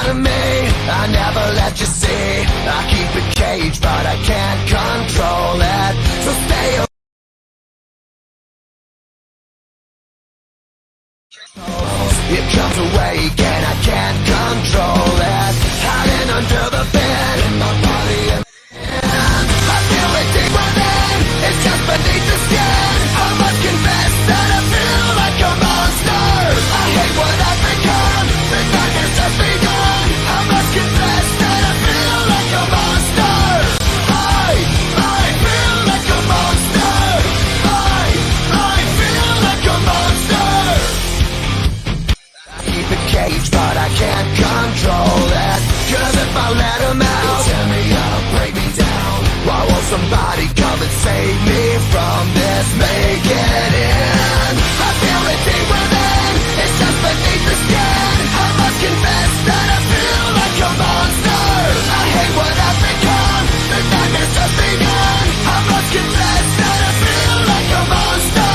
of me I never let you see. I keep it caged, but I can't control it. So stay away. It comes away again, I can't control it. Hiding under the bed, in my body and I feel it deep within. It's just beneath the skin. I must confess that I feel like a monster. I hate what I've become. The darkness has begun. I must confess that I feel like a monster. I feel like a monster. I feel like a monster. I keep it caged, but I can't control it. Cause if I let him out, tear me up, break me down. Why won't somebody come and save me from this? Make it in. I feel it deep within. It's just beneath the skin. I must confess that I feel like a monster. I hate what I've become. The darkness has begun. I must confess that I feel like a monster.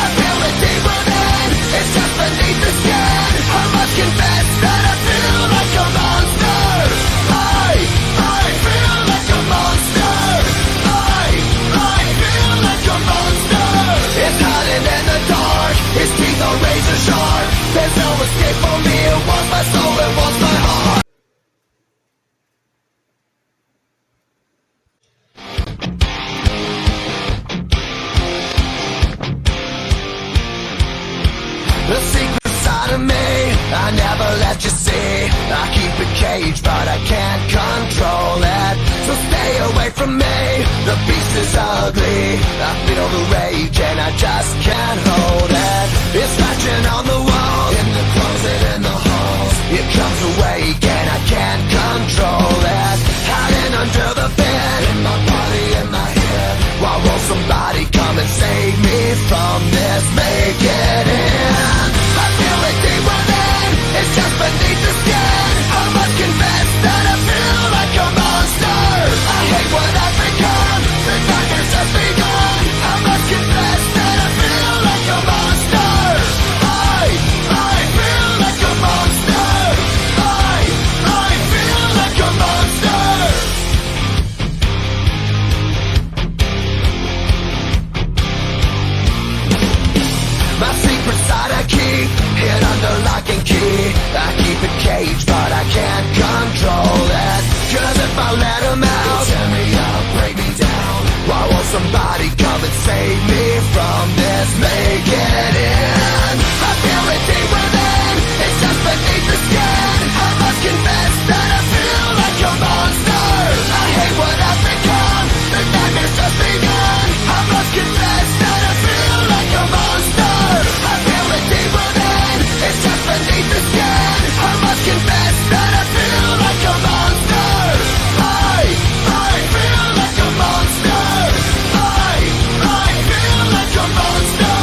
I feel it deep within. It's just beneath the skin. I must confess that I feel like a monster. I feel like a monster. I feel like a monster. It's hiding in the dark. His teeth are razor sharp. There's no escape for me. It wants my soul. It wants my heart. The secret side of me I never let you see. I keep it caged, but I can't control it. So stay away from me. The beast is ugly. I feel the rage and I just can't hold it. It's scratching on the walls, in the closet, in the halls. It comes away again, I can't control it. Hiding under the bed, in my body, in my head. Why won't somebody come and save me from this? Make it in. I feel it deep within. It's just beneath the skin. I must confess that I feel like a monster. I hate what I've become. The darkness has begun. I must confess that I feel like a monster. I feel like a monster. I feel like a monster. My secret side I keep hid under lock and key. I keep it caged, but I can't control it. Cause if I let him out, tear me up, break me down. Why won't somebody come and save me from this? Make it in. I feel it deep within. It's just beneath the skin. I must confess that I feel like a monster. I hate what I've become. The darkness has begun. I must confess that I feel like a monster. I feel it deep within. It's just beneath the skin. I must confess that I feel like a monster. I feel like a monster. I feel like a monster.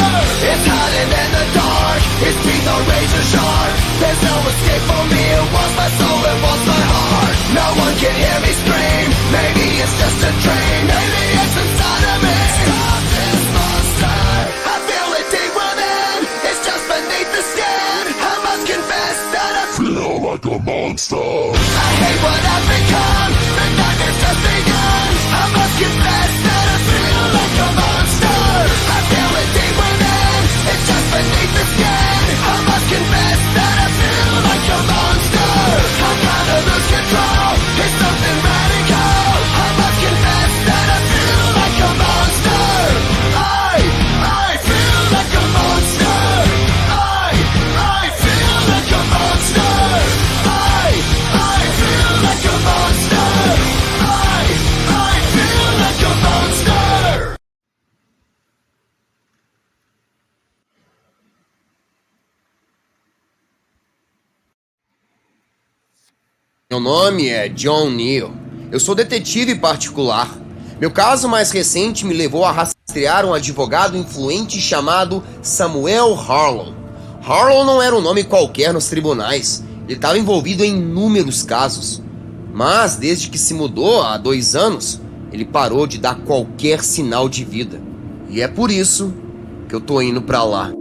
It's hiding in the dark. His teeth are razor sharp. There's no escape for me. It wants my soul. It wants my heart. No one can hear me scream. Maybe it's just a dream. Maybe it's inside of me. Stop this monster. I feel it deep within. It's just beneath the skin. I must confess that I feel like a monster. I hate what I've become. The darkness has begun. I must confess that I feel like a monster. I feel it deep within. It's just beneath the skin. I must confess that I feel like a monster. I'm gonna lose control. It's something radical. I must confess that I feel like a monster. I feel like a monster. I feel like a monster. I feel like a monster. I feel like a monster. Meu nome é John Neal. Eu sou detetive particular. Meu caso mais recente me levou a rastrear um advogado influente chamado Samuel Harlow. Harlow não era um nome qualquer nos tribunais. Ele estava envolvido em inúmeros casos. Mas, desde que se mudou há 2 anos, ele parou de dar qualquer sinal de vida. E é por isso que eu tô indo pra lá.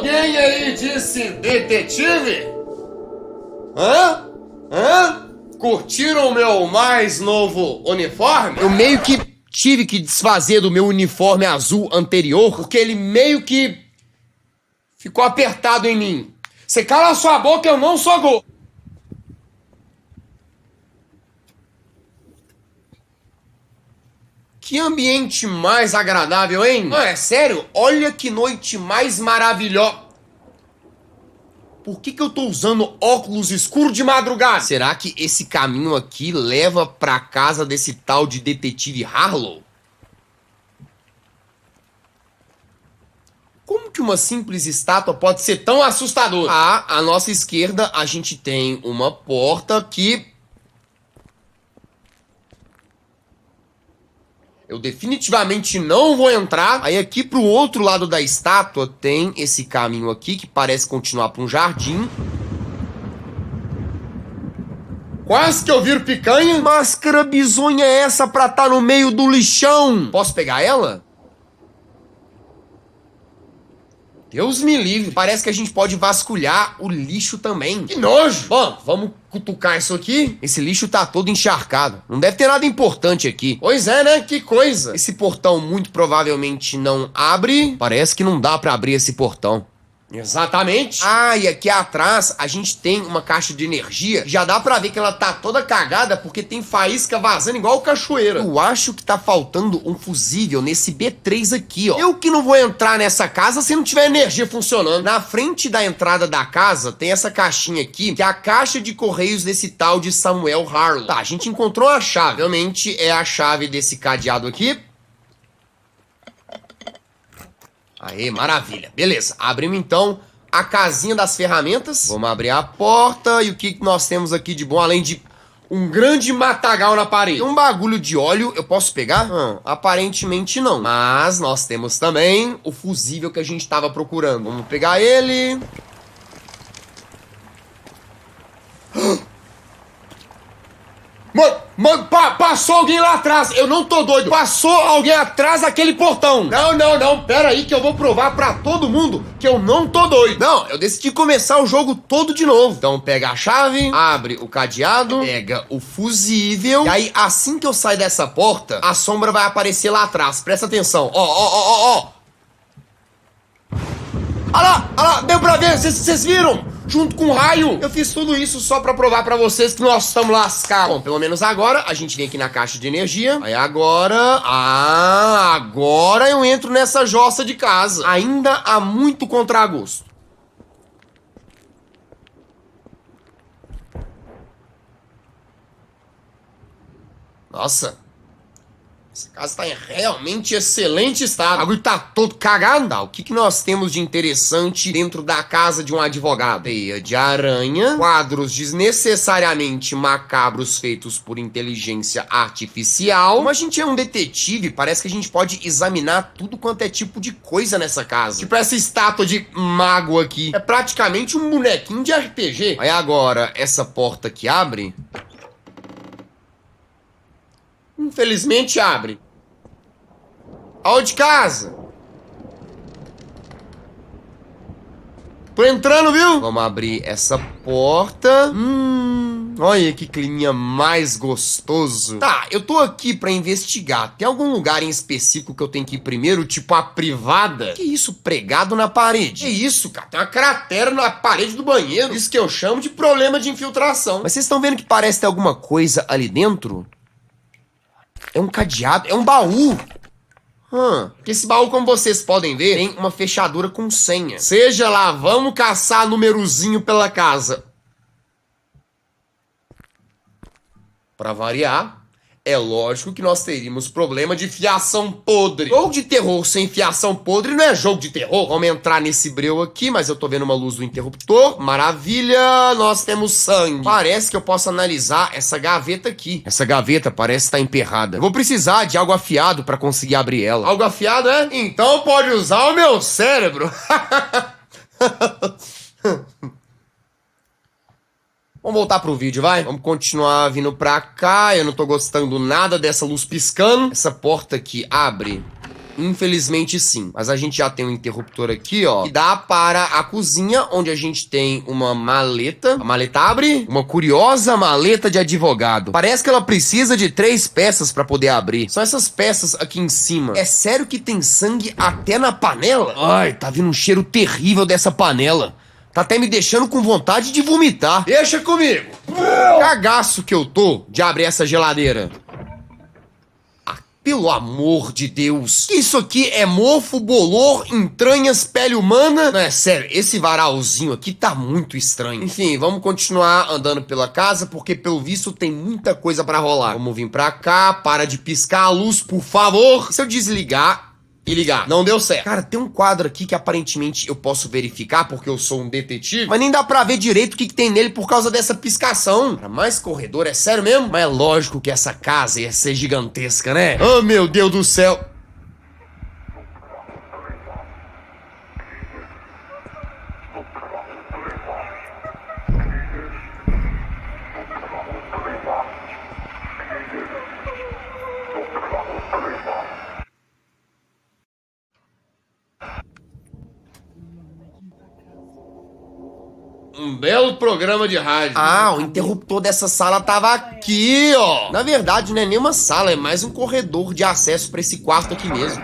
Alguém aí disse detetive? Hã? Hã? Curtiram o meu mais novo uniforme? Eu meio que tive que desfazer do meu uniforme azul anterior, porque ele meio que ficou apertado em mim. Você cala sua boca, eu não sou go... Que ambiente mais agradável, hein? Não, é sério? Olha que noite mais maravilhosa. Por que eu tô usando óculos escuros de madrugada? Será que esse caminho aqui leva pra casa desse tal de detetive Harlow? Como que uma simples estátua pode ser tão assustadora? Ah, à nossa esquerda a gente tem uma porta que... eu definitivamente não vou entrar. Aí aqui pro outro lado da estátua tem esse caminho aqui que parece continuar pra um jardim. Quase que eu viro picanha. Máscara bizonha é essa pra tá no meio do lixão? Posso pegar ela? Deus me livre. Parece que a gente pode vasculhar o lixo também. Que nojo! Bom, vamos cutucar isso aqui. Esse lixo tá todo encharcado. Não deve ter nada importante aqui. Pois é, né? Que coisa. Esse portão muito provavelmente não abre. Parece que não dá pra abrir esse portão. Exatamente. Ah, e aqui atrás a gente tem uma caixa de energia. Já dá pra ver que ela tá toda cagada porque tem faísca vazando igual cachoeira. Eu acho que tá faltando um fusível nesse B3 aqui, ó. Eu que não vou entrar nessa casa se não tiver energia funcionando. Na frente da entrada da casa tem essa caixinha aqui, que é a caixa de correios desse tal de Samuel Harlow. Tá, a gente encontrou a chave. Realmente é a chave desse cadeado aqui. Aê, maravilha. Beleza, abrimos então a casinha das ferramentas. Vamos abrir a porta. E o que nós temos aqui de bom, além de um grande matagal na parede? Um bagulho de óleo, eu posso pegar? Aparentemente não. Mas nós temos também o fusível que a gente estava procurando. Vamos pegar ele. Mano, passou alguém lá atrás. Eu não tô doido. Passou alguém atrás daquele portão. Não. Pera aí que eu vou provar pra todo mundo que eu não tô doido. Não, eu decidi começar o jogo todo de novo. Então pega a chave, abre o cadeado, pega o fusível. E aí assim que eu sair dessa porta, a sombra vai aparecer lá atrás. Presta atenção. Ó. Olha lá, deu pra ver, vocês viram? Junto com o raio. Eu fiz tudo isso só pra provar pra vocês que nós estamos lascados. Bom, pelo menos agora a gente vem aqui na caixa de energia. Aí agora... agora eu entro nessa jossa de casa. Ainda há muito contragosto. Nossa. Essa casa tá em realmente excelente estado. O bagulho tá todo cagado. Tá, o que nós temos de interessante dentro da casa de um advogado? Teia de aranha, quadros desnecessariamente macabros feitos por inteligência artificial. Como a gente é um detetive, parece que a gente pode examinar tudo quanto é tipo de coisa nessa casa. Tipo essa estátua de mago aqui. É praticamente um bonequinho de RPG. Aí agora, essa porta que abre... infelizmente abre. Hall de casa. Tô entrando, viu? Vamos abrir essa porta. Olha que climinha mais gostoso. Tá, eu tô aqui pra investigar. Tem algum lugar em específico que eu tenho que ir primeiro? Tipo a privada? Que isso, pregado na parede? Que isso, cara? Tem uma cratera na parede do banheiro. Isso que eu chamo de problema de infiltração. Mas vocês estão vendo que parece ter alguma coisa ali dentro? É um cadeado, é um baú. Porque esse baú, como vocês podem ver, tem uma fechadura com senha. Seja lá, vamos caçar númerozinho pela casa. Pra variar, é lógico que nós teríamos problema de fiação podre. Jogo de terror sem fiação podre não é jogo de terror. Vamos entrar nesse breu aqui, mas eu tô vendo uma luz do interruptor. Maravilha, nós temos sangue. Parece que eu posso analisar essa gaveta aqui. Essa gaveta parece estar emperrada. Eu vou precisar de algo afiado pra conseguir abrir ela. Algo afiado, é? Então pode usar o meu cérebro. Vamos voltar pro vídeo, vai? Vamos continuar vindo pra cá. Eu não tô gostando nada dessa luz piscando. Essa porta aqui abre Infelizmente sim, mas a gente já tem um interruptor aqui, ó, que dá para a cozinha, onde a gente tem uma maleta. A maleta abre, uma curiosa maleta de advogado. Parece que ela precisa de 3 peças para poder abrir. São essas peças aqui em cima. É sério que tem sangue até na panela? Ai, tá vindo um cheiro terrível dessa panela. Tá até me deixando com vontade de vomitar. Deixa comigo. Cagaço que eu tô de abrir essa geladeira. Pelo amor de Deus. Isso aqui é mofo, bolor, entranhas, pele humana? Não, é sério, esse varalzinho aqui tá muito estranho. Enfim, vamos continuar andando pela casa, porque pelo visto tem muita coisa pra rolar. Vamos vir pra cá, para de piscar a luz, por favor. Se eu desligar e ligar, não deu certo. Cara, tem um quadro aqui que aparentemente eu posso verificar, porque eu sou um detetive, mas nem dá pra ver direito o que tem nele por causa dessa piscação. Pra mais corredor, é sério mesmo? Mas é lógico que essa casa ia ser gigantesca, né? Oh, meu Deus do céu. Um belo programa de rádio. Ah, o interruptor dessa sala tava aqui, ó. Na verdade, não é nem uma sala, é mais um corredor de acesso pra esse quarto aqui mesmo.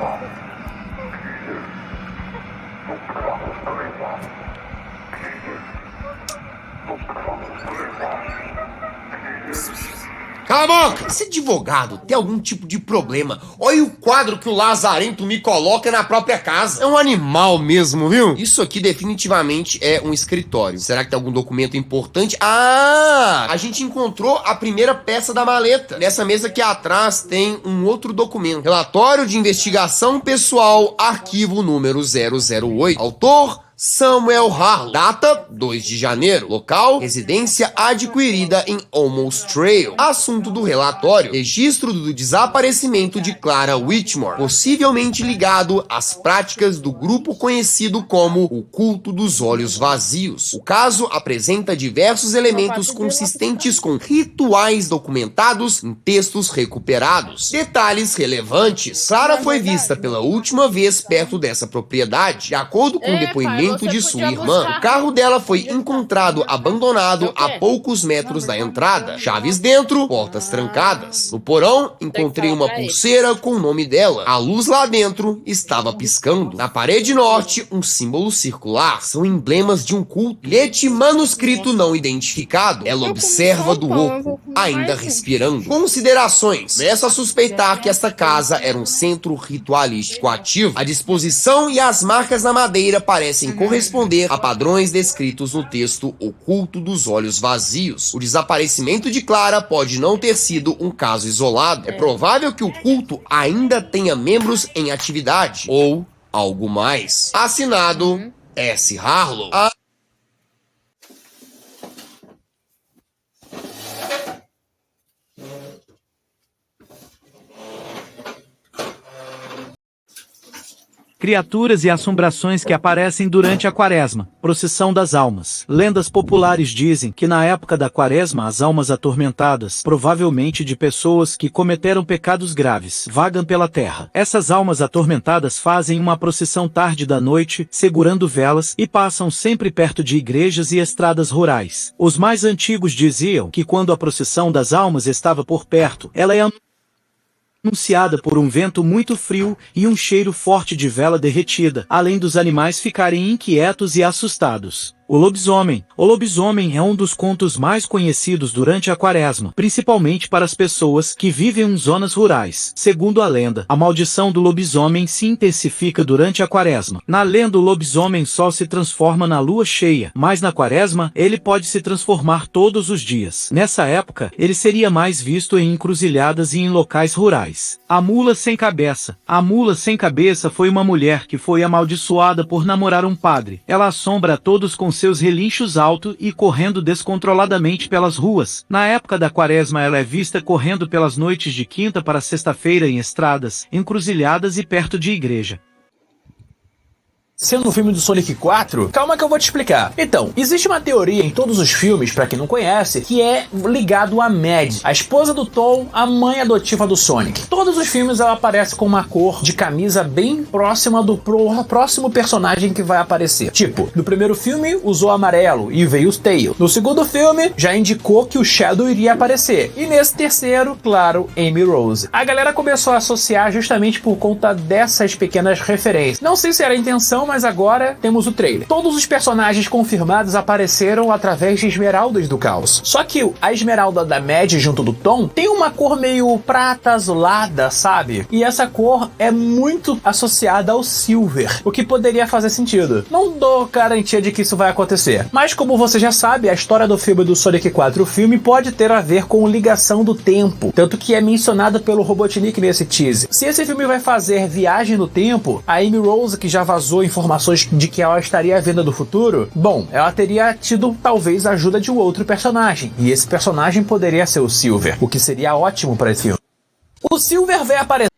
Cala a boca! Esse advogado tem algum tipo de problema. Olha o quadro que o Lazarento me coloca na própria casa. É um animal mesmo, viu? Isso aqui definitivamente é um escritório. Será que tem algum documento importante? Ah! A gente encontrou a primeira peça da maleta. Nessa mesa aqui atrás tem um outro documento. Relatório de investigação pessoal, arquivo número 008. Autor: Samuel Harlow. Data: 2 de janeiro. Local: residência adquirida em Almost Trail. Assunto do relatório: registro do desaparecimento de Clara Whitmore, possivelmente ligado às práticas do grupo conhecido como o culto dos olhos vazios. O caso apresenta diversos elementos consistentes com rituais documentados em textos recuperados. Detalhes relevantes: Clara foi vista pela última vez perto dessa propriedade. De acordo com o depoimento de sua irmã, o carro dela foi encontrado abandonado a poucos metros da entrada. Chaves dentro, portas trancadas. No porão, encontrei uma pulseira com o nome dela. A luz lá dentro estava piscando. Na parede norte, um símbolo circular. São emblemas de um culto. Bilhete manuscrito não identificado. Ela observa do oco, ainda respirando. Considerações: começa a suspeitar que esta casa era um centro ritualístico ativo. A disposição e as marcas na madeira parecem corresponder a padrões descritos no texto O Culto dos Olhos Vazios. O desaparecimento de Clara pode não ter sido um caso isolado. É provável que o culto ainda tenha membros em atividade, ou algo mais. Assinado S. Harlow. Criaturas e assombrações que aparecem durante a Quaresma. Procissão das almas. Lendas populares dizem que na época da Quaresma as almas atormentadas, provavelmente de pessoas que cometeram pecados graves, vagam pela terra. Essas almas atormentadas fazem uma procissão tarde da noite, segurando velas, e passam sempre perto de igrejas e estradas rurais. Os mais antigos diziam que quando a procissão das almas estava por perto, ela é anunciada por um vento muito frio e um cheiro forte de vela derretida, além dos animais ficarem inquietos e assustados. O lobisomem. O lobisomem é um dos contos mais conhecidos durante a Quaresma, principalmente para as pessoas que vivem em zonas rurais. Segundo a lenda, a maldição do lobisomem se intensifica durante a Quaresma. Na lenda, o lobisomem só se transforma na lua cheia, mas na Quaresma, ele pode se transformar todos os dias. Nessa época, ele seria mais visto em encruzilhadas e em locais rurais. A mula sem cabeça. A mula sem cabeça foi uma mulher que foi amaldiçoada por namorar um padre. Ela assombra a todos com seus relinchos altos e correndo descontroladamente pelas ruas. Na época da Quaresma, ela é vista correndo pelas noites de quinta para sexta-feira em estradas, encruzilhadas e perto de igreja. Sendo um filme do Sonic 4, calma que eu vou te explicar. Então, existe uma teoria em todos os filmes, pra quem não conhece, que é ligado a Mad, a esposa do Tom, a mãe adotiva do Sonic. Todos os filmes ela aparece com uma cor de camisa bem próxima do próximo personagem que vai aparecer. Tipo, no primeiro filme usou amarelo e veio o Tail. No segundo filme já indicou que o Shadow iria aparecer. E nesse terceiro, claro, Amy Rose. A galera começou a associar justamente por conta dessas pequenas referências. Não sei se era a intenção, mas agora temos o trailer. Todos os personagens confirmados apareceram através de esmeraldas do caos. Só que a esmeralda da Mad junto do Tom tem uma cor meio prata azulada, sabe? E essa cor é muito associada ao Silver, o que poderia fazer sentido. Não dou garantia de que isso vai acontecer. Mas como você já sabe, a história do filme do Sonic 4, o filme pode ter a ver com ligação do tempo. Tanto que é mencionado pelo Robotnik nesse teaser. Se esse filme vai fazer viagem no tempo, a Amy Rose, que já vazou informações de que ela estaria à venda do futuro, bom, ela teria tido talvez a ajuda de um outro personagem, e esse personagem poderia ser o Silver, o que seria ótimo para esse filme. O Silver vai aparecer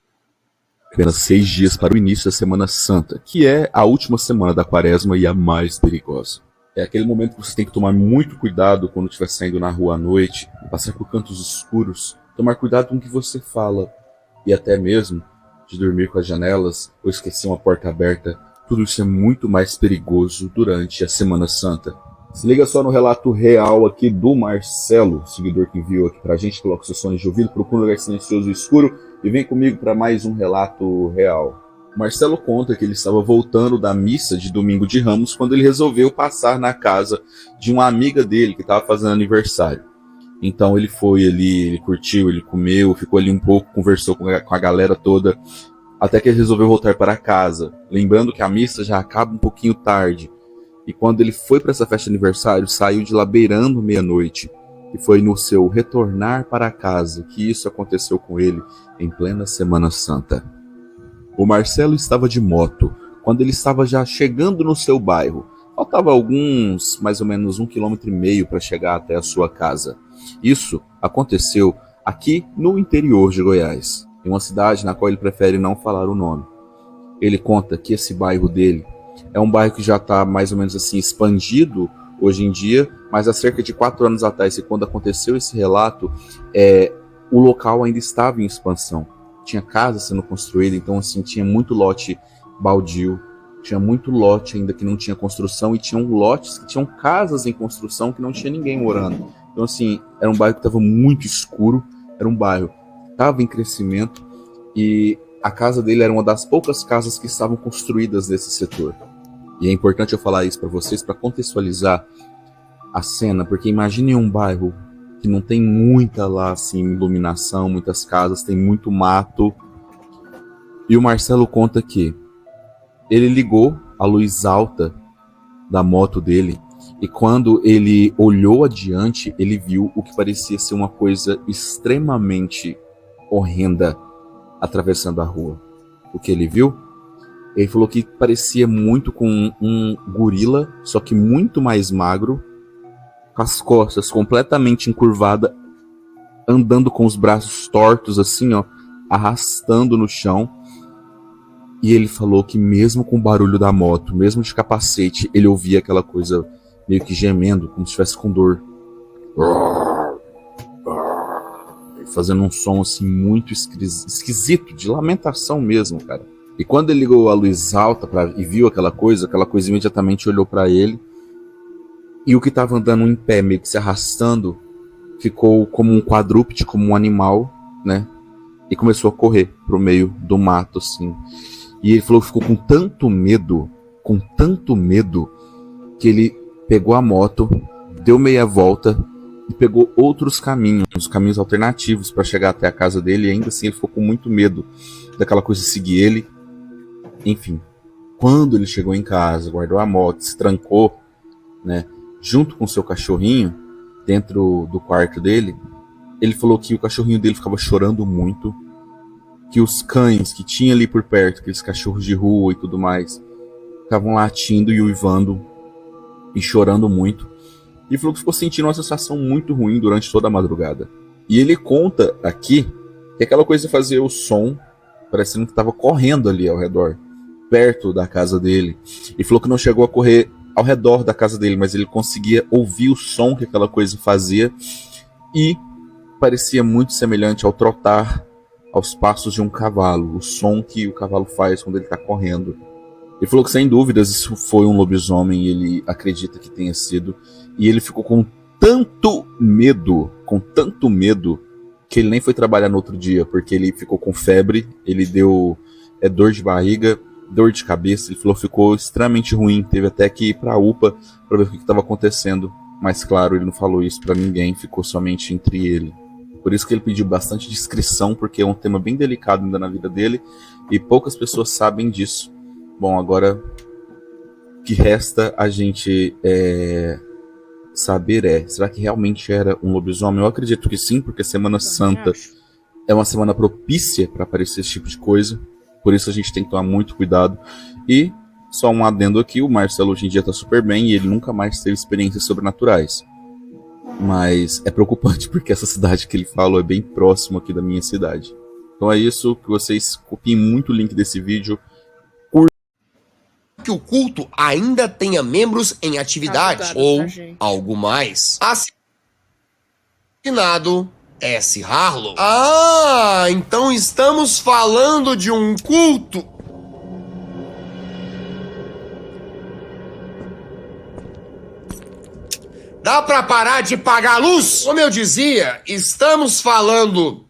apenas 6 dias para o início da Semana Santa, que é a última semana da Quaresma e a mais perigosa. É aquele momento que você tem que tomar muito cuidado quando estiver saindo na rua à noite, passar por cantos escuros, tomar cuidado com o que você fala, e até mesmo de dormir com as janelas ou esquecer uma porta aberta. Tudo isso é muito mais perigoso durante a Semana Santa. Se liga só no relato real aqui do Marcelo, seguidor que enviou aqui pra gente. Coloca seus fones de ouvido, procura um lugar silencioso e escuro e vem comigo para mais um relato real. Marcelo conta que ele estava voltando da missa de Domingo de Ramos quando ele resolveu passar na casa de uma amiga dele que estava fazendo aniversário. Então ele foi ali, ele curtiu, ele comeu, ficou ali um pouco, conversou com a galera toda, até que ele resolveu voltar para casa, lembrando que a missa já acaba um pouquinho tarde. E quando ele foi para essa festa de aniversário, saiu de lá beirando meia-noite. E foi no seu retornar para casa que isso aconteceu com ele em plena Semana Santa. O Marcelo estava de moto quando ele estava já chegando no seu bairro. Faltava mais ou menos 1,5 km para chegar até a sua casa. Isso aconteceu aqui no interior de Goiás, em uma cidade na qual ele prefere não falar o nome. Ele conta que esse bairro dele é um bairro que já está mais ou menos assim expandido hoje em dia, mas há cerca de 4 anos atrás, quando aconteceu esse relato, o local ainda estava em expansão. Tinha casa sendo construída, então assim, tinha muito lote baldio, tinha muito lote ainda que não tinha construção, e tinham lotes que tinham casas em construção que não tinha ninguém morando. Então assim, era um bairro que estava muito escuro, era um bairro que estava em crescimento, e a casa dele era uma das poucas casas que estavam construídas nesse setor. E é importante eu falar isso para vocês, para contextualizar a cena, porque imaginem um bairro que não tem muita lá assim iluminação, muitas casas, tem muito mato. E o Marcelo conta que ele ligou a luz alta da moto dele, e quando ele olhou adiante, ele viu o que parecia ser uma coisa extremamente horrenda atravessando a rua. O que ele viu? Ele falou que parecia muito com um gorila, só que muito mais magro, com as costas completamente encurvadas, andando com os braços tortos assim, ó, arrastando no chão. E ele falou que mesmo com o barulho da moto, mesmo de capacete, ele ouvia aquela coisa meio que gemendo, como se estivesse com dor. Fazendo um som assim muito esquisito, de lamentação mesmo, cara. E quando ele ligou a luz alta e viu aquela coisa imediatamente olhou para ele. E o que estava andando em pé, meio que se arrastando, ficou como um quadrúpede, como um animal, né? E começou a correr pro meio do mato, assim. E ele falou que ficou com tanto medo, que ele pegou a moto, deu meia volta e pegou outros caminhos alternativos para chegar até a casa dele. E ainda assim ele ficou com muito medo daquela coisa seguir ele. Enfim, quando ele chegou em casa, guardou a moto, se trancou, né, junto com seu cachorrinho dentro do quarto dele, ele falou que o cachorrinho dele ficava chorando muito, que os cães que tinha ali por perto, aqueles cachorros de rua e tudo mais, estavam latindo e uivando e chorando muito. E falou que ficou sentindo uma sensação muito ruim durante toda a madrugada. E ele conta aqui que aquela coisa fazia o som parecendo que estava correndo ali ao redor. perto da casa dele. E falou que não chegou a correr ao redor da casa dele, mas ele conseguia ouvir o som que aquela coisa fazia e parecia muito semelhante ao trotar aos passos de um cavalo, o som que o cavalo faz quando ele está correndo. Ele falou que sem dúvidas isso foi um lobisomem, e ele acredita que tenha sido, e ele ficou com tanto medo, que ele nem foi trabalhar no outro dia, porque ele ficou com febre, ele deu dor de barriga, dor de cabeça, ele falou que ficou extremamente ruim, teve até que ir pra UPA para ver o que estava acontecendo, mas claro, ele não falou isso para ninguém, ficou somente entre ele. Por isso que ele pediu bastante discrição, porque é um tema bem delicado ainda na vida dele, e poucas pessoas sabem disso. Bom, agora o que resta a gente saber será que realmente era um lobisomem? Eu acredito que sim, porque Semana Santa é uma semana propícia para aparecer esse tipo de coisa, por isso a gente tem que tomar muito cuidado. E só um adendo aqui, o Marcelo hoje em dia tá super bem e ele nunca mais teve experiências sobrenaturais. Mas é preocupante porque essa cidade que ele falou é bem próximo aqui da minha cidade. Então é isso, que vocês copiem muito o link desse vídeo. Que o culto ainda tenha membros em atividade Tá bugado, ou tá, gente? algo mais. Assinado S. Harlow. Ah, então estamos falando de um culto. Dá pra parar de pagar a luz? Como eu dizia, estamos falando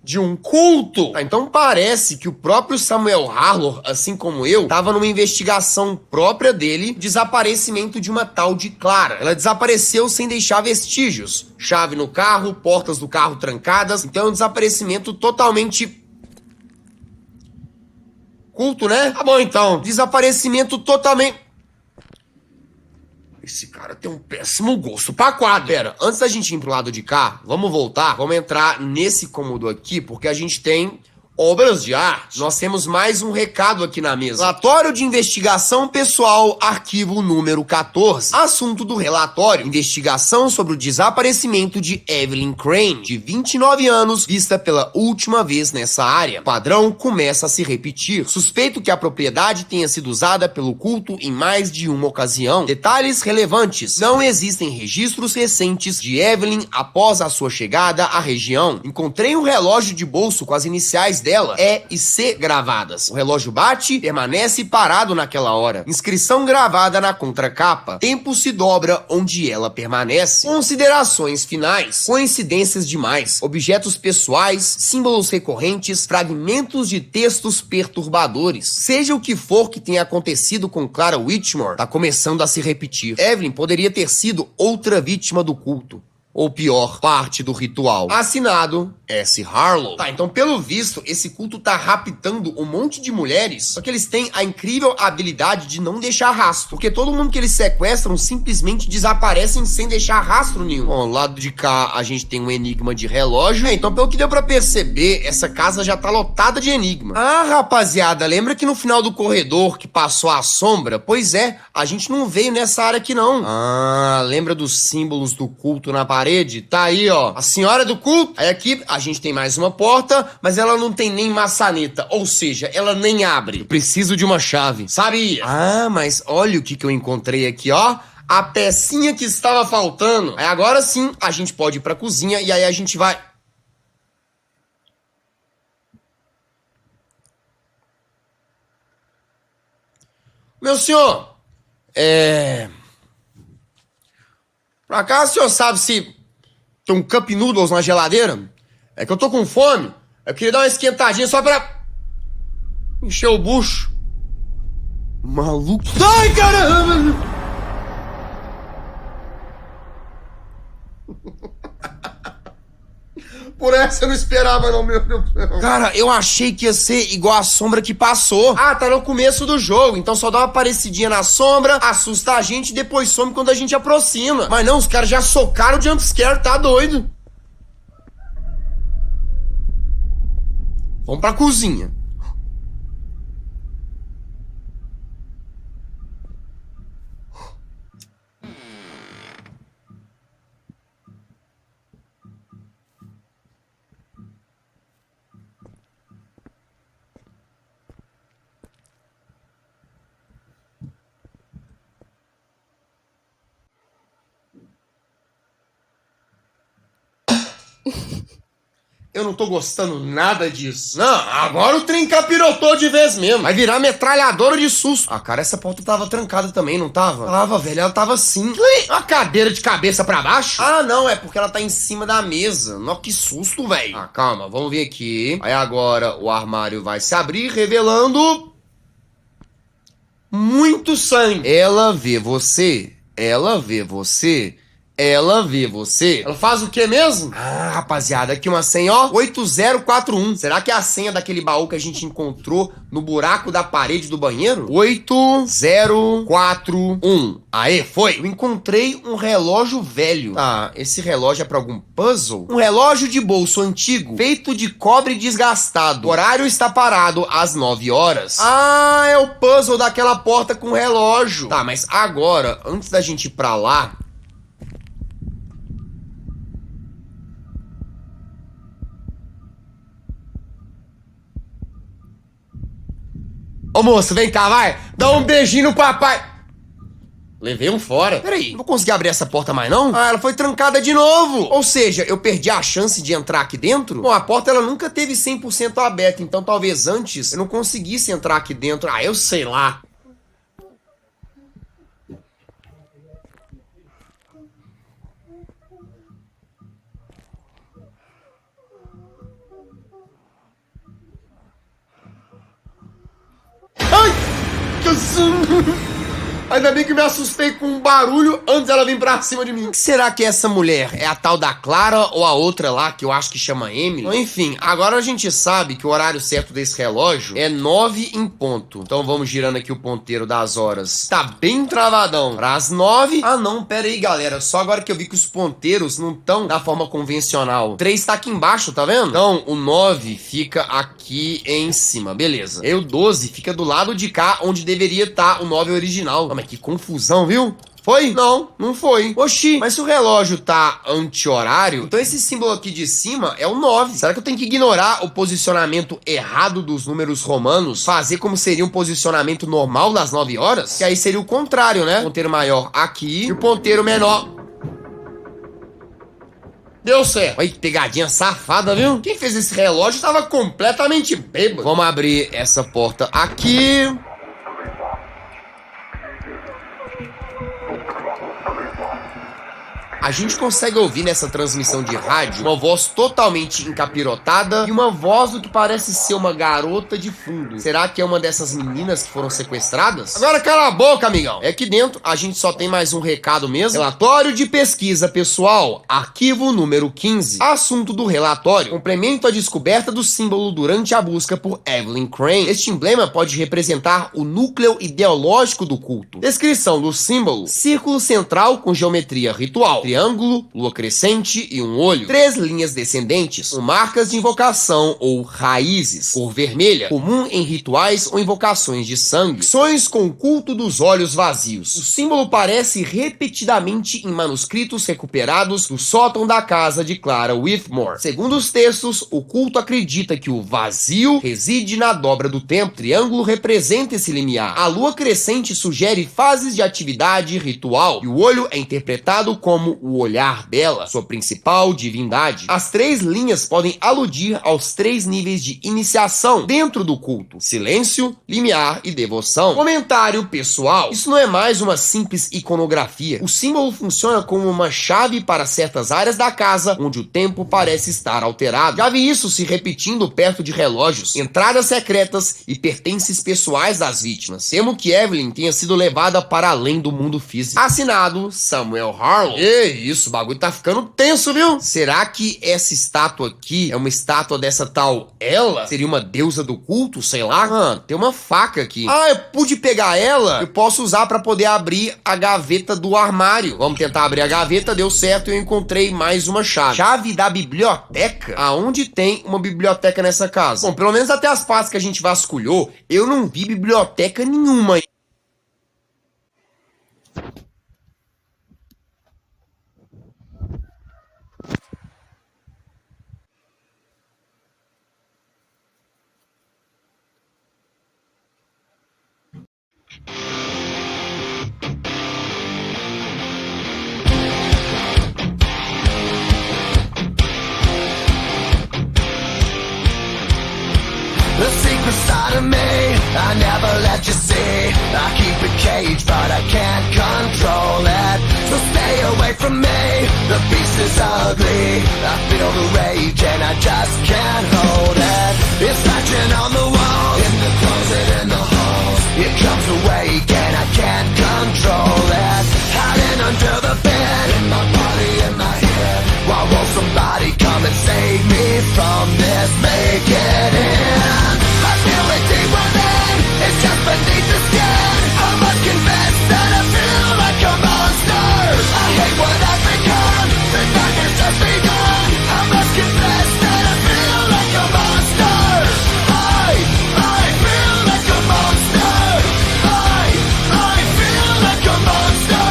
de um culto. Então parece que o próprio Samuel Harlow, assim como eu, estava numa investigação própria dele, desaparecimento de uma tal de Clara. Ela desapareceu sem deixar vestígios. Chave no carro, portas do carro trancadas. Então é um desaparecimento totalmente culto, né? Tá bom então. Desaparecimento totalmente... Esse cara tem um péssimo gosto pra quadro. Pera, antes da gente ir pro lado de cá, vamos voltar, vamos entrar nesse cômodo aqui, porque a gente tem obras de arte. Nós temos mais um recado aqui na mesa. Relatório de investigação pessoal, arquivo número 14. Assunto do relatório: investigação sobre o desaparecimento de Evelyn Crane, de 29 anos, vista pela última vez nessa área. O padrão começa a se repetir. Suspeito que a propriedade tenha sido usada pelo culto em mais de uma ocasião. Detalhes relevantes: não existem registros recentes de Evelyn após a sua chegada à região. Encontrei um relógio de bolso com as iniciais dela, E e C, gravadas. O relógio bate, permanece parado naquela hora. Inscrição gravada na contracapa. Tempo se dobra onde ela permanece. Considerações finais. Coincidências demais. Objetos pessoais, símbolos recorrentes, fragmentos de textos perturbadores. Seja o que for que tenha acontecido com Clara Whitmore, tá começando a se repetir. Evelyn poderia ter sido outra vítima do culto. Ou pior, parte do ritual. Assinado S. Harlow. Tá, então pelo visto, esse culto tá raptando um monte de mulheres, só que eles têm a incrível habilidade de não deixar rastro, porque todo mundo que eles sequestram simplesmente desaparecem sem deixar rastro nenhum. Bom, do lado de cá a gente tem um enigma de relógio. Então pelo que deu pra perceber, essa casa já tá lotada de enigma. Ah, rapaziada, lembra que no final do corredor que passou a sombra? Pois é, a gente não veio nessa área aqui não. Ah, lembra dos símbolos do culto na parede? Tá aí, ó, a senhora do culto. Aí aqui a gente tem mais uma porta, mas ela não tem nem maçaneta, ou seja, ela nem abre. Eu preciso de uma chave, sabe? Ah, mas olha o que eu encontrei aqui, ó. A pecinha que estava faltando. Aí agora sim, a gente pode ir pra cozinha e aí a gente vai... Meu senhor, por acaso o senhor sabe se tem um Cup Noodles na geladeira? É que eu tô com fome. Eu queria dar uma esquentadinha só pra encher o bucho. Maluco. Ai, caramba! Por essa eu não esperava não, meu Deus do céu. Cara, eu achei que ia ser igual a sombra que passou. Ah, tá no começo do jogo, então só dá uma aparecidinha na sombra, assusta a gente e depois some quando a gente aproxima. Mas não, os caras já socaram o jumpscare, tá doido. Vamos pra cozinha. Eu não tô gostando nada disso. Não, agora o trem capirotou de vez mesmo. Vai virar metralhadora de susto. Ah, cara, essa porta tava trancada também, não tava? Tava, velho, ela tava assim. A cadeira de cabeça pra baixo? Ah, não, é porque ela tá em cima da mesa. Nossa, que susto, velho. Ah, calma, vamos ver aqui. Aí agora o armário vai se abrir, revelando... muito sangue. Ela vê você. Ela vê você. Ela vê você. Ela faz o que mesmo? Ah, rapaziada, aqui uma senha, ó. 8041. Será que é a senha daquele baú que a gente encontrou no buraco da parede do banheiro? 8041. Aê, foi. Eu encontrei um relógio velho. Ah, esse relógio é pra algum puzzle? Um relógio de bolso antigo, feito de cobre desgastado. O horário está parado às 9 horas. Ah, é o puzzle daquela porta com relógio. Tá, mas agora, antes da gente ir pra lá... Ô moço, vem cá, vai. Dá um beijinho no papai. Levei um fora. Peraí, não vou conseguir abrir essa porta mais não? Ah, ela foi trancada de novo. Ou seja, eu perdi a chance de entrar aqui dentro? Bom, a porta ela nunca teve 100% aberta, então talvez antes eu não conseguisse entrar aqui dentro. Ah, eu sei lá. Ai! Ainda bem que me assustei com um barulho antes dela vir pra cima de mim. O que será que essa mulher é a tal da Clara ou a outra lá que eu acho que chama Emily? Enfim, agora a gente sabe que o horário certo desse relógio é 9 em ponto. Então vamos girando aqui o ponteiro das horas. Tá bem travadão. Para as 9. Ah não, pera aí galera. Só agora que eu vi que os ponteiros não estão da forma convencional. O 3 tá aqui embaixo, tá vendo? Então o 9 fica aqui em cima, beleza. E o 12 fica do lado de cá onde deveria estar o 9 original. Mas que confusão, viu? Foi? Não, não foi. Oxi, mas se o relógio tá anti-horário, então esse símbolo aqui de cima é o 9. Será que eu tenho que ignorar o posicionamento errado dos números romanos? Fazer como seria um posicionamento normal das 9 horas? Que aí seria o contrário, né? Ponteiro maior aqui e o ponteiro menor... Deu certo. Olha que pegadinha safada, viu? Quem fez esse relógio tava completamente bêbado. Vamos abrir essa porta aqui... A gente consegue ouvir nessa transmissão de rádio uma voz totalmente encapirotada e uma voz do que parece ser uma garota de fundo. Será que é uma dessas meninas que foram sequestradas? Agora cala a boca, amigão. É que dentro a gente só tem mais um recado mesmo. Relatório de pesquisa pessoal. Arquivo número 15. Assunto do relatório. Complemento a descoberta do símbolo durante a busca por Evelyn Crane. Este emblema pode representar o núcleo ideológico do culto. Descrição do símbolo. Círculo central com geometria ritual. Triângulo, lua crescente e um olho. 3 linhas descendentes, com marcas de invocação ou raízes. Cor vermelha, comum em rituais ou invocações de sangue. Sonhos com o culto dos olhos vazios. O símbolo aparece repetidamente em manuscritos recuperados do sótão da casa de Clara Whitmore. Segundo os textos, o culto acredita que o vazio reside na dobra do tempo. O triângulo representa esse limiar. A lua crescente sugere fases de atividade ritual. E o olho é interpretado como o olhar dela, sua principal divindade. As 3 linhas podem aludir aos 3 níveis de iniciação dentro do culto: silêncio, limiar e devoção. Comentário pessoal: isso não é mais uma simples iconografia. O símbolo funciona como uma chave para certas áreas da casa onde o tempo parece estar alterado. Já vi isso se repetindo perto de relógios, entradas secretas e pertences pessoais das vítimas. Temo que Evelyn tenha sido levada para além do mundo físico. Assinado Samuel Harlow. Isso, o bagulho tá ficando tenso, viu? Será que essa estátua aqui é uma estátua dessa tal ela? Seria uma deusa do culto, sei lá? Tem uma faca aqui. Ah, eu pude pegar ela? Eu posso usar pra poder abrir a gaveta do armário. Vamos tentar abrir a gaveta, deu certo e eu encontrei mais uma chave. Chave da biblioteca? Aonde tem uma biblioteca nessa casa? Bom, pelo menos até as partes que a gente vasculhou, eu não vi biblioteca nenhuma. inside of me, I never let you see. I keep it caged, but I can't control it. So stay away from me, the beast is ugly. I feel the rage and I just can't hold it. It's scratching on the walls, in the closet, in the halls. It comes awake and I can't control it. Hiding under the bed, in my body, in my head. Why won't somebody come and save me from this? Make it in. I feel it deep within, it's just beneath the skin. I must confess that I feel like a monster. I hate what I've become, the nightmare's just begun. I must confess that I feel like a monster. I feel like a monster. I feel like a monster.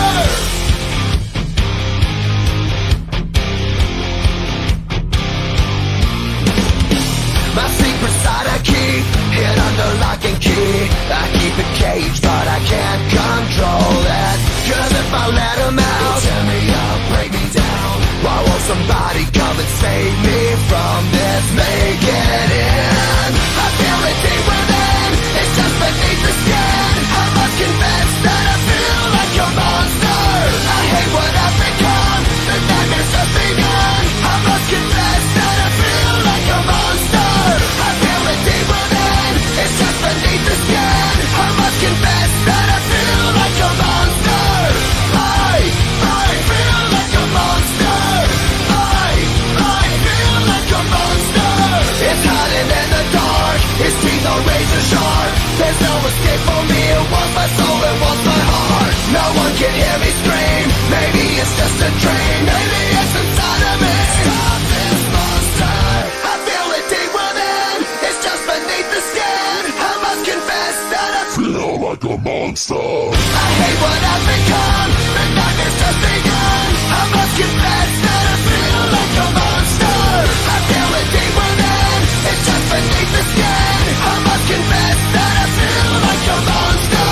My secret side I keep hid under lock and key. I keep it caged, but I can't control it. Cause if I let them out, they'll tear me up, break me down. Why won't somebody come and save me from this? Make it in. I feel it deep within, it's just beneath the skin. I must confess that I feel like a monster. I hate what I've become, the nightmare's just begun. I must confess that I feel like a monster. I feel it deep within, it's just beneath the skin. I must confess that I feel like a monster. I feel like a monster. I feel like a monster. It's hiding in the dark, its teeth are razor sharp. There's no escape for me, it wants my soul, it wants my heart. No one can hear me scream, maybe it's just a dream. Maybe it's inside of me. Stop this monster. I feel it deep within, it's just beneath the skin. I must confess that I feel like a monster. I hate what I've become, the nightmare's just begun. I must confess that I feel like a monster. I feel it deep within, it's just beneath the skin. I must confess that I feel like a monster.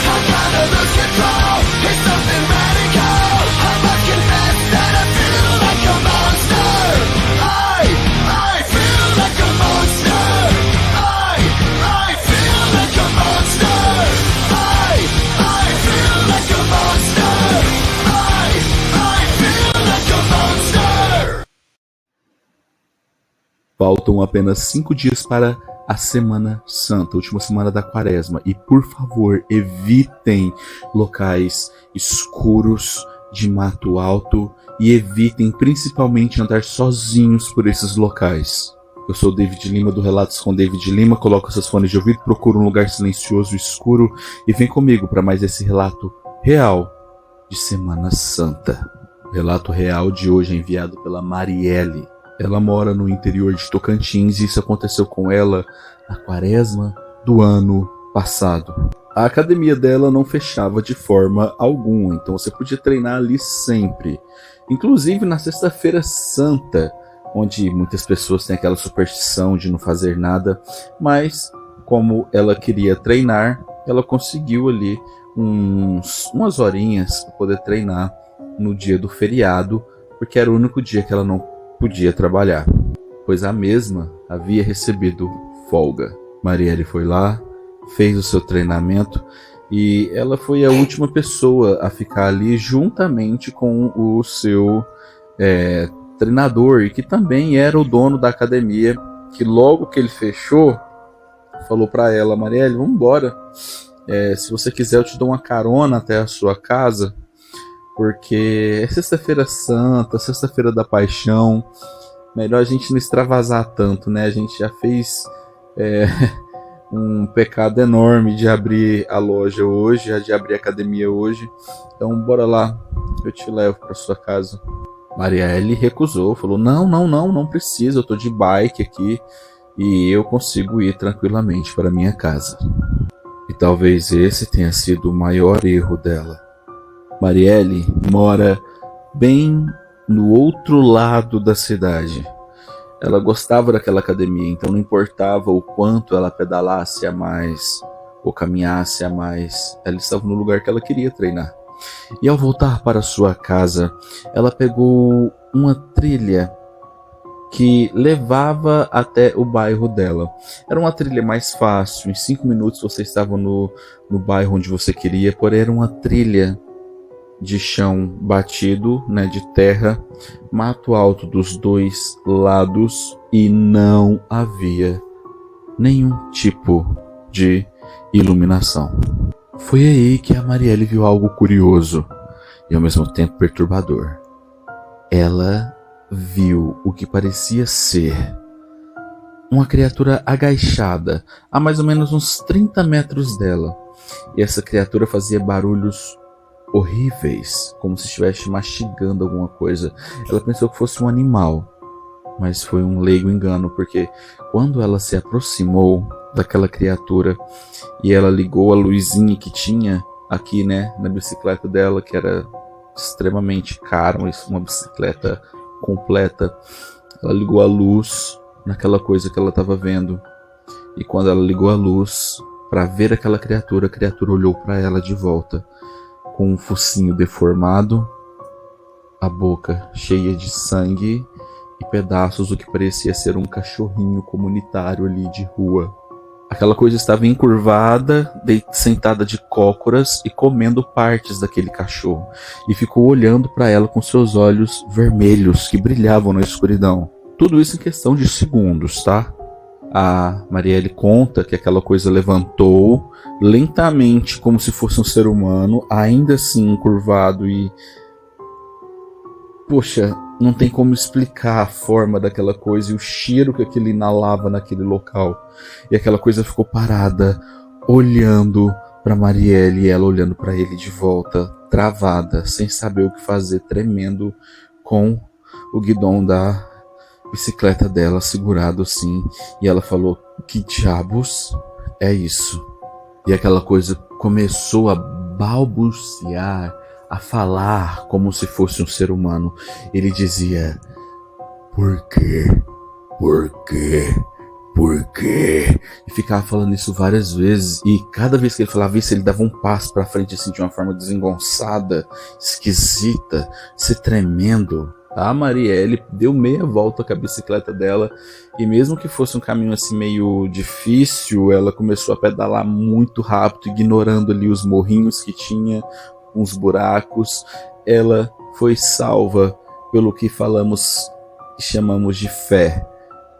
I gotta lose control, it's something radical. I must confess that I feel like a monster. I feel like a monster. I feel like a monster. I feel like a monster. I feel like a monster. Faltam apenas 5 dias para a Semana Santa, a última semana da Quaresma. E por favor, evitem locais escuros de mato alto e evitem principalmente andar sozinhos por esses locais. Eu sou o David Lima do Relatos com David Lima. Coloca seus fones de ouvido, procura um lugar silencioso e escuro e vem comigo para mais esse relato real de Semana Santa. O relato real de hoje é enviado pela Marielle. Ela mora no interior de Tocantins e isso aconteceu com ela na Quaresma do ano passado. A academia dela não fechava de forma alguma, então você podia treinar ali sempre. Inclusive na Sexta-feira Santa, onde muitas pessoas têm aquela superstição de não fazer nada, mas como ela queria treinar, ela conseguiu ali umas horinhas para poder treinar no dia do feriado, porque era o único dia que ela não podia trabalhar, pois a mesma havia recebido folga. Marielle foi lá, fez o seu treinamento e ela foi a última pessoa a ficar ali juntamente com o seu treinador, e que também era o dono da academia, que logo que ele fechou, falou para ela: Marielle, vamos embora. Se você quiser eu te dou uma carona até a sua casa, porque é Sexta-feira Santa, Sexta-feira da Paixão, melhor a gente não extravasar tanto, né? A gente já fez um pecado enorme de abrir a loja hoje, de abrir a academia hoje, então bora lá, eu te levo para sua casa. Marielle recusou, falou: não precisa, eu tô de bike aqui e eu consigo ir tranquilamente para minha casa. E talvez esse tenha sido o maior erro dela. Marielle mora bem no outro lado da cidade. Ela gostava daquela academia, então não importava o quanto ela pedalasse a mais ou caminhasse a mais, ela estava no lugar que ela queria treinar. E ao voltar para sua casa, ela pegou uma trilha que levava até o bairro dela. Era uma trilha mais fácil, em 5 minutos você estava no bairro onde você queria, porém era uma trilha de chão batido, né, de terra, mato alto dos dois lados e não havia nenhum tipo de iluminação. Foi aí que a Marielle viu algo curioso e ao mesmo tempo perturbador. Ela viu o que parecia ser uma criatura agachada a mais ou menos uns 30 metros dela. E essa criatura fazia barulhos horríveis, como se estivesse mastigando alguma coisa. Ela pensou que fosse um animal, mas foi um leigo engano, porque quando ela se aproximou daquela criatura e ela ligou a luzinha que tinha aqui, né, na bicicleta dela, que era extremamente cara, uma bicicleta completa, ela ligou a luz naquela coisa que ela estava vendo. E quando ela ligou a luz para ver aquela criatura, a criatura olhou para ela de volta, com um focinho deformado, a boca cheia de sangue e pedaços do que parecia ser um cachorrinho comunitário ali de rua. Aquela coisa estava encurvada, sentada de cócoras e comendo partes daquele cachorro, e ficou olhando para ela com seus olhos vermelhos que brilhavam na escuridão. Tudo isso em questão de segundos, tá? A Marielle conta que aquela coisa levantou lentamente, como se fosse um ser humano, ainda assim encurvado e... Poxa, não tem como explicar a forma daquela coisa e o cheiro que aquilo inalava naquele local. E aquela coisa ficou parada, olhando para Marielle e ela olhando para ele de volta, travada, sem saber o que fazer, tremendo, com o guidão da bicicleta dela segurado assim. E ela falou: que diabos é isso? E aquela coisa começou a balbuciar, a falar como se fosse um ser humano. Ele dizia: por quê? Por quê? Por quê? E ficava falando isso várias vezes. E cada vez que ele falava isso, ele dava um passo pra frente assim, de uma forma desengonçada, esquisita, se tremendo. A Marielle deu meia volta com a bicicleta dela, e mesmo que fosse um caminho assim meio difícil, ela começou a pedalar muito rápido, ignorando ali os morrinhos que tinha, uns buracos. Ela foi salva pelo que chamamos de fé,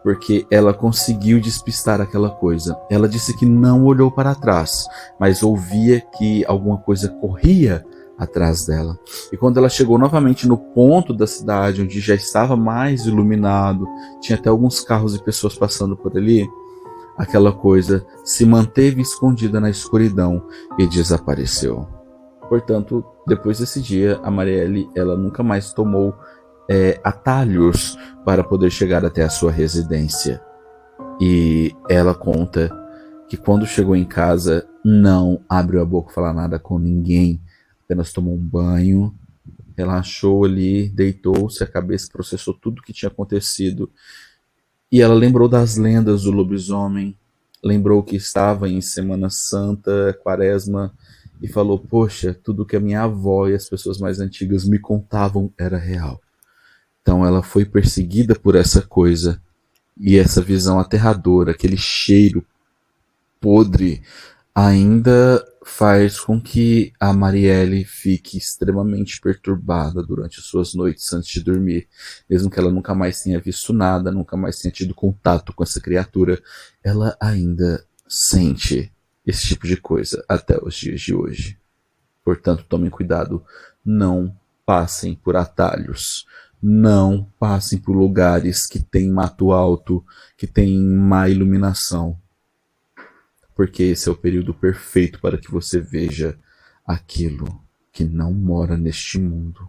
porque ela conseguiu despistar aquela coisa. Ela disse que não olhou para trás, mas ouvia que alguma coisa corria atrás dela. E quando ela chegou novamente no ponto da cidade, onde já estava mais iluminado, tinha até alguns carros e pessoas passando por ali, aquela coisa se manteve escondida na escuridão e desapareceu. Portanto, depois desse dia, a Marielle, ela nunca mais tomou atalhos para poder chegar até a sua residência. E ela conta que quando chegou em casa, não abriu a boca para falar nada com ninguém, apenas tomou um banho, relaxou ali, deitou-se, a cabeça processou tudo o que tinha acontecido. E ela lembrou das lendas do lobisomem, lembrou que estava em Semana Santa, Quaresma, e falou: poxa, tudo que a minha avó e as pessoas mais antigas me contavam era real. Então ela foi perseguida por essa coisa, e essa visão aterradora, aquele cheiro podre, ainda faz com que a Marielle fique extremamente perturbada durante as suas noites antes de dormir. Mesmo que ela nunca mais tenha visto nada, nunca mais tenha tido contato com essa criatura, ela ainda sente esse tipo de coisa até os dias de hoje. Portanto, tomem cuidado, não passem por atalhos, não passem por lugares que tem mato alto, que tem má iluminação, porque esse é o período perfeito para que você veja aquilo que não mora neste mundo.